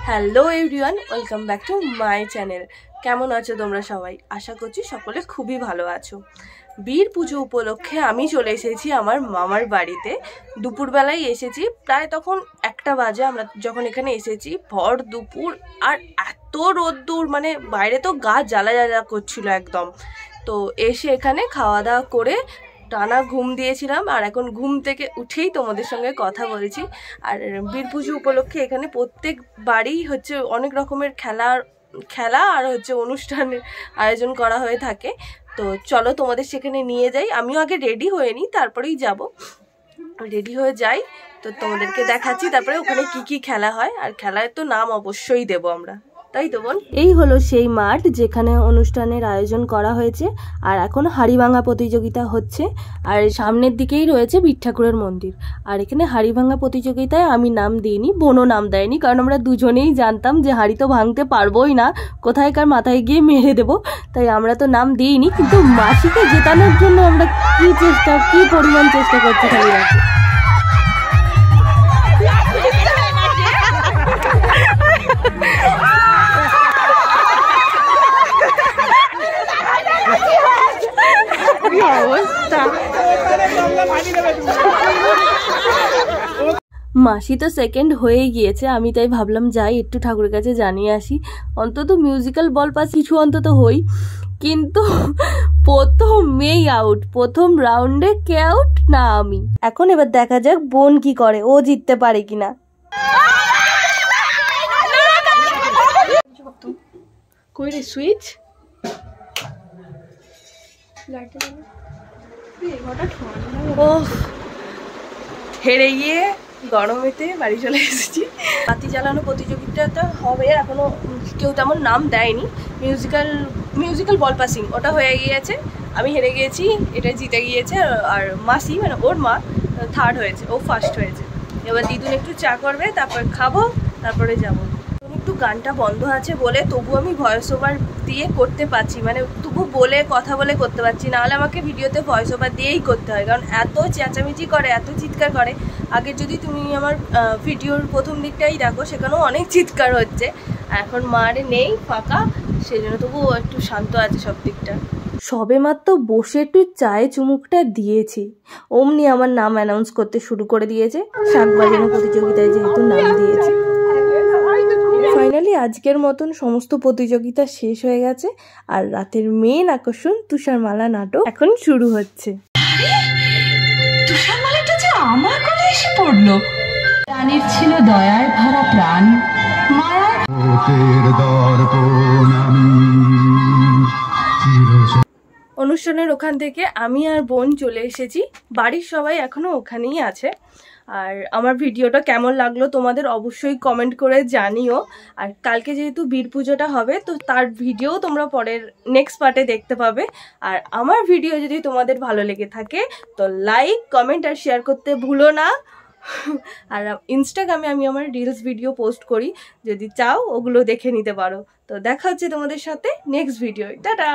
Hello everyone, welcome back to my channel. কেমন আছো তোমরা সবাই? আশা করছি সকলে খুবই ভালো আছো। বীর পুজো উপলক্ষে আমি চলে এসেছি আমার মামার বাড়িতে। দুপুরবেলায় এসেছি, প্রায় তখন 1টা বাজে আমরা যখন এখানে এসেছি। ভর দুপুর আর এত রোদ্দুর, মানে বাইরে তো গা জ্বালা জ্বালা করছিল একদম। তো এসে এখানে খাওয়া দাওয়া করে টানা ঘুম দিয়েছিলাম, আর এখন ঘুম থেকে উঠেই তোমাদের সঙ্গে কথা বলছি। আর বীর পুজো উপলক্ষে এখানে প্রত্যেক বাড়ি হচ্ছে অনেক রকমের খেলা আর হচ্ছে অনুষ্ঠানের আয়োজন করা হয়ে থাকে। তো চলো তোমাদের সেখানে নিয়ে যাই। আমিও আগে রেডি হয়ে নিই, তারপরেই যাব। রেডি হয়ে যাই, তো তোমাদেরকে দেখাচ্ছি তারপরে ওখানে কি কি খেলা হয়। আর খেলায় তো নাম অবশ্যই দেবো আমরা, তাই তো বোন? এই হলো সেই মাঠ যেখানে অনুষ্ঠানের আয়োজন করা হয়েছে। আর এখন হাড়ি ভাঙা প্রতিযোগিতা হচ্ছে, আর সামনের দিকেই রয়েছে বীর ঠাকুরের মন্দির। আর এখানে হাড়ি ভাঙা প্রতিযোগিতায় আমি নাম দিইনি, বোনও নাম দেয়নি, কারণ আমরা দুজনেই জানতাম যে হাড়ি তো ভাঙতে পারবোই না, কোথায়কার মাথায় গিয়ে মেরে দেবো, তাই আমরা তো নাম দিইনি। কিন্তু মাসিকে জেতানোর জন্য আমরা কি পরিমাণ চেষ্টা করছি খালি রাখি। মাসি তো সেকেন্ড হয়ে গিয়েছে, আমি তাই ভাবলাম যাই একটু ঠাকুরের কাছে জানিয়ে আসি, অন্তত মিউজিক্যাল বল পাস কিছু অন্তত হই। কিন্তু প্রথমেই আউট, প্রথম রাউন্ডে কে আউট? না আমি। এখন এবার দেখা যাক বোন কি করে, ও জিততে পারে কিনা। কই রে সুইচ? ও হেরে গিয়ে গরমেতে বাড়ি চলে এসেছি। বাতি জ্বালানো প্রতিযোগিতাটা হবে, এখনো কেউ তেমন নাম দেয়নি। মিউজিক্যাল বল পাসিং ওটা হয়ে গিয়েছে, আমি হেরে গিয়েছি, এটা জিতে গিয়েছে। আর মাসি মানে ওর মা থার্ড হয়েছে, ও ফার্স্ট হয়েছে। এবার দিদুন একটু চা করবে, তারপর খাবো, তারপরে যাবো। একটু গানটা বন্ধ আছে বলে তবু আমি ভয়েস ওভার দিয়ে করতে পারছি, মানে তবু বলে কথা বলে করতে পারছি, নাহলে আমাকে ভিডিওতে ভয়েস ওভার দিয়েই করতে হয়, কারণ এত চেঁচামেচি করে, এত চিৎকার করে। আগে যদি তুমি আমার ভিডিওর প্রথম দিকটাই দেখো, সেখানেও অনেক চিৎকার হচ্ছে। এখন মার নেই, ফাঁকা, সেই জন্য তবু একটু শান্ত আছে সব দিকটা। সবে মাত্র বসে একটু চায়ে চুমুকটা দিয়েছি, অমনি আমার নাম অ্যানাউন্স করতে শুরু করে দিয়েছে। শাক বাজানো প্রতিযোগিতায় যেহেতু নাম দিয়েছে। ফাইনালি আজকের মতন সমস্ত প্রতিযোগিতা শেষ হয়ে গেছে, আর রাতের মেন আকর্ষণ তুষারমালা নাটক এখন শুরু হচ্ছে। তুষারমালাটা যে আমার কোলে এসে পড়লো। প্রাণের ছিল দয়ার ভরা প্রাণ, মায়ার অনুষ্ঠানের ওখান থেকে আমি আর বোন চলে এসেছি, বাড়ির সবাই এখনো ওখানেই আছে। আর আমার ভিডিওটা কেমন লাগলো তোমাদের অবশ্যই কমেন্ট করে জানিও। আর কালকে যেহেতু বীর পুজোটা হবে, তো তার ভিডিও তোমরা পরের নেক্সট পার্টে দেখতে পাবে। আর আমার ভিডিও যদি তোমাদের ভালো লেগে থাকে তো লাইক, কমেন্ট আর শেয়ার করতে ভুলো না। আর ইনস্টাগ্রামে আমি আমার রিলস ভিডিও পোস্ট করি, যদি চাও ওগুলো দেখে নিতে পারো। তো দেখা হচ্ছে তোমাদের সাথে নেক্সট ভিডিও। টাটা।